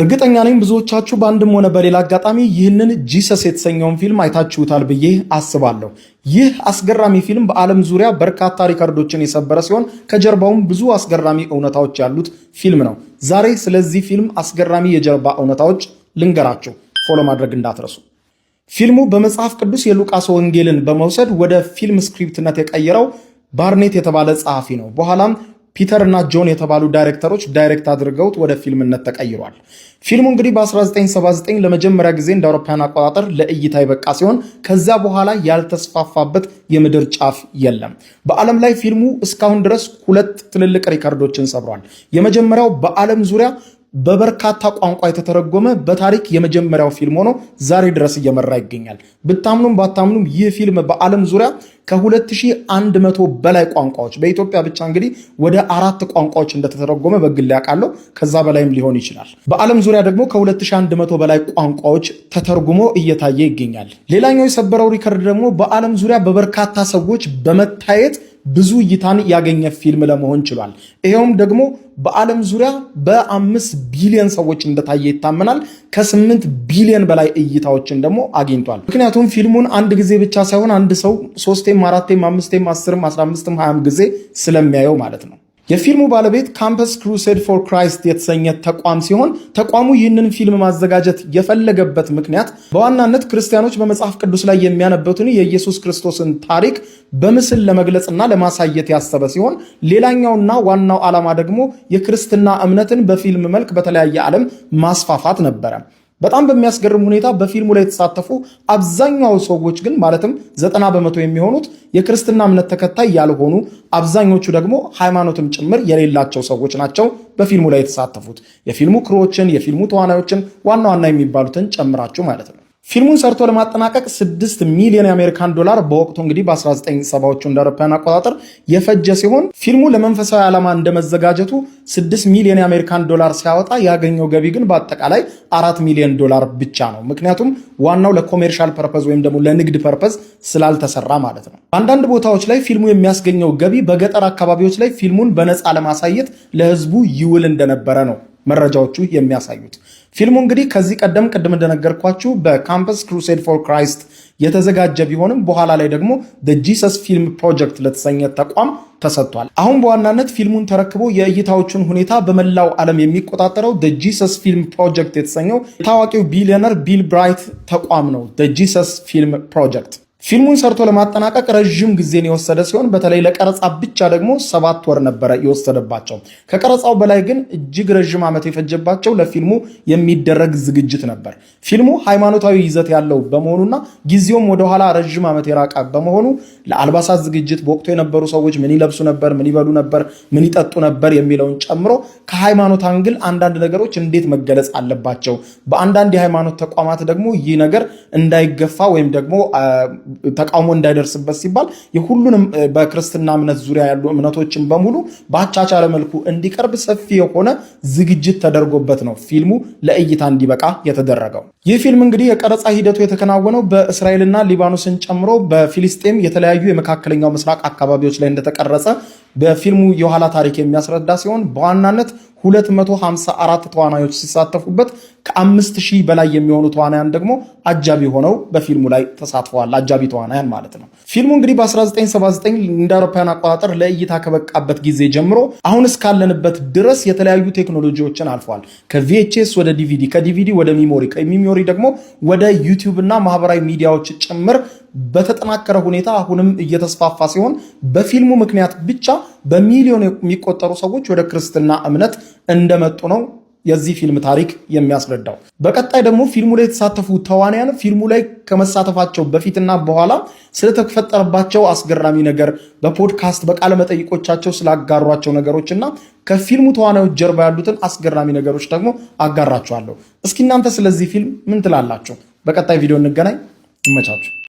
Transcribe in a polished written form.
እርግጠኛ ነኝ ብዙዎቻችሁ በአንድም ሆነ በሌላ አጋጣሚ ይህንን ጂሰስ የተሰኘውን ፊልም አይታችሁታል ብዬ አስባለሁ። ይህ አስገራሚ ፊልም በዓለም ዙሪያ በርካታ ሪከርዶችን የሰበረ ሲሆን ከጀርባውም ብዙ አስገራሚ እውነታዎች ያሉት ፊልም ነው። ዛሬ ስለዚህ ፊልም አስገራሚ የጀርባ እውነታዎች ልንገራችሁ። ፎሎ ማድረግ እንዳትረሱ። ፊልሙ በመጽሐፍ ቅዱስ የሉቃስ ወንጌልን በመውሰድ ወደ ፊልም ስክሪፕትነት የቀየረው ባርኔት የተባለ ጸሐፊ ነው። በኋላም ፒተር እና ጆን የተባሉ ዳይሬክተሮች ዳይሬክት አድርገውት ወደ ፊልምነት ተቀይሯል። ፊልሙ እንግዲህ በ1979 ለመጀመሪያ ጊዜ እንደ አውሮፓውያን አቆጣጠር ለእይታ የበቃ ሲሆን ከዛ በኋላ ያልተስፋፋበት የምድር ጫፍ የለም። በዓለም ላይ ፊልሙ እስካሁን ድረስ 2 ትልልቅ ሪከርዶችን ሰብሯል። የመጀመሪያው በዓለም ዙሪያ በበርካታ ቋንቋ የተተረጎመ በታሪክ የመጀመሪያው ፊልም ሆኖ ዛሬ ድረስ እየመራ ይገኛል። ብታምኑም ባታምኑም ይህ ፊልም በዓለም ዙሪያ ከ2100 በላይ ቋንቋዎች በኢትዮጵያ ብቻ እንግዲህ ወደ 4 ቋንቋዎች እንደተተረጎመ በግል ያውቃለሁ። ከዛ በላይም ሊሆን ይችላል። በዓለም ዙሪያ ደግሞ ከ2100 በላይ ቋንቋዎች ተተርጉሞ እየታየ ይገኛል። ሌላኛው የሰበረው ሪከርድ ደግሞ በዓለም ዙሪያ በበርካታ ሰዎች በመታየት ብዙ እይታን ያገኘ ፊልም ለመሆን ችሏል። ይሄውም ደግሞ በዓለም ዙሪያ በ5 ቢሊዮን ሰዎች እንደታየ ይታመናል። ከ8 ቢሊዮን በላይ እይታዎችን ደግሞ አግኝቷል። ምክንያቱም ፊልሙን አንድ ጊዜ ብቻ ሳይሆን አንድ ሰው 3ም 4ም 5ም 10ም 15ም 20ም ጊዜ ስለሚያየው ማለት ነው። የፊልሙ ባለቤት ካምፐስ ክሩሴድ ፎር ክራይስት የተሰኘ ተቋም ሲሆን ተቋሙ ይህንን ፊልም ማዘጋጀት የፈለገበት ምክንያት በዋናነት ክርስቲያኖች በመጽሐፍ ቅዱስ ላይ የሚያነቡትን የኢየሱስ ክርስቶስን ታሪክ በምስል ለመግለጽና ለማሳየት ያሰበ ሲሆን ሌላኛውና ዋናው ዓላማ ደግሞ የክርስትና እምነትን በፊልም መልክ በተለያየ ዓለም ማስፋፋት ነበረ። በጣም በሚያስገርም ሁኔታ በፊልሙ ላይ የተሳተፉ አብዛኛው ሰዎች ግን ማለትም 90% የሚሆኑት የክርስትና እምነት ተከታይ ያልሆኑ፣ አብዛኞቹ ደግሞ ሃይማኖትም ጭምር የሌላቸው ሰዎች ናቸው በፊልሙ ላይ የተሳተፉት። የፊልሙ ክሮዎችን፣ የፊልሙ ተዋናዮችን ዋና ዋና የሚባሉትን ጨምራችሁ ማለት ነው። ፊልሙን ሰርቶ ለማጠናቀቅ 6 ሚሊዮን የአሜሪካን ዶላር በወቅቱ እንግዲህ በ1970ዎቹ እንደ አውሮፓውያን አቆጣጠር የፈጀ ሲሆን ፊልሙ ለመንፈሳዊ ዓላማ እንደመዘጋጀቱ 6 ሚሊዮን የአሜሪካን ዶላር ሲያወጣ ያገኘው ገቢ ግን በአጠቃላይ 4 ሚሊዮን ዶላር ብቻ ነው። ምክንያቱም ዋናው ለኮሜርሻል ፐርፐዝ ወይም ደግሞ ለንግድ ፐርፐዝ ስላልተሰራ ማለት ነው። አንዳንድ ቦታዎች ላይ ፊልሙ የሚያስገኘው ገቢ በገጠር አካባቢዎች ላይ ፊልሙን በነፃ ለማሳየት ለህዝቡ ይውል እንደነበረ ነው መረጃዎቹ የሚያሳዩት። ፊልሙ እንግዲህ ከዚህ ቀደም ቅድም እንደነገርኳችሁ በካምፐስ ክሩሴድ ፎር ክራይስት የተዘጋጀ ቢሆንም በኋላ ላይ ደግሞ the Jesus Film Project ለተሰኘ ተቋም ተሰጥቷል። አሁን በዋናነት ፊልሙን ተረክቦ የእይታዎቹን ሁኔታ በመላው ዓለም የሚቆጣጠረው the Jesus Film Project የተሰኘው ታዋቂው ቢሊዮነር ቢል ብራይት ተቋም ነው። the Jesus Film Project ፊልሙን ሰርቶ ለማጠናቀቅ ረጅም ጊዜን የወሰደ ሲሆን በተለይ ለቀረጻ ብቻ ደግሞ 7 ወር ነበረ የወሰደባቸው። ከቀረጻው በላይ ግን እጅግ ረጅም ዓመት የፈጀባቸው ለፊልሙ የሚደረግ ዝግጅት ነበር። ፊልሙ ሃይማኖታዊ ይዘት ያለው በመሆኑና ጊዜውም ወደኋላ ረጅም ዓመት የራቀ በመሆኑ ለአልባሳት ዝግጅት በወቅቱ የነበሩ ሰዎች ምን ይለብሱ ነበር፣ ምን ይበሉ ነበር፣ ምን ይጠጡ ነበር የሚለውን ጨምሮ ከሃይማኖት አንግል አንዳንድ ነገሮች እንዴት መገለጽ አለባቸው፣ በአንዳንድ የሃይማኖት ተቋማት ደግሞ ይህ ነገር እንዳይገፋ ወይም ደግሞ ተቃውሞ እንዳይደርስበት ሲባል የሁሉንም በክርስትና እምነት ዙሪያ ያሉ እምነቶችን በሙሉ በአቻቻለ መልኩ እንዲቀርብ ሰፊ የሆነ ዝግጅት ተደርጎበት ነው ፊልሙ ለእይታ እንዲበቃ የተደረገው። ይህ ፊልም እንግዲህ የቀረጻ ሂደቱ የተከናወነው በእስራኤልና ሊባኖስን ጨምሮ በፊሊስጤም የተለያዩ የመካከለኛው ምስራቅ አካባቢዎች ላይ እንደተቀረጸ በፊልሙ የኋላ ታሪክ የሚያስረዳ ሲሆን በዋናነት 254 ተዋናዮች ሲሳተፉበት ከ5000 በላይ የሚሆኑ ተዋናያን ደግሞ አጃቢ ሆነው በፊልሙ ላይ ተሳትፈዋል። አጃቢ ተዋናያን ማለት ነው። ፊልሙ እንግዲህ በ1979 እንደ አውሮፓውያን አቆጣጠር ለእይታ ከበቃበት ጊዜ ጀምሮ አሁን እስካለንበት ድረስ የተለያዩ ቴክኖሎጂዎችን አልፏል። ከቪኤችኤስ ወደ ዲቪዲ፣ ከዲቪዲ ወደ ሚሞሪ፣ ከሚሞሪ ደግሞ ወደ ዩቲዩብ እና ማህበራዊ ሚዲያዎች ጭምር በተጠናከረ ሁኔታ አሁንም እየተስፋፋ ሲሆን በፊልሙ ምክንያት ብቻ በሚሊዮን የሚቆጠሩ ሰዎች ወደ ክርስትና እምነት እንደመጡ ነው የዚህ ፊልም ታሪክ የሚያስረዳው። በቀጣይ ደግሞ ፊልሙ ላይ የተሳተፉ ተዋናያን ፊልሙ ላይ ከመሳተፋቸው በፊትና በኋላ ስለተፈጠረባቸው አስገራሚ ነገር በፖድካስት በቃለ መጠይቆቻቸው ስላጋሯቸው ነገሮችና ከፊልሙ ተዋናዮች ጀርባ ያሉትን አስገራሚ ነገሮች ደግሞ አጋራችኋለሁ። እስኪ እናንተ ስለዚህ ፊልም ምን ትላላችሁ? በቀጣይ ቪዲዮ እንገናኝ። ይመቻችሁ።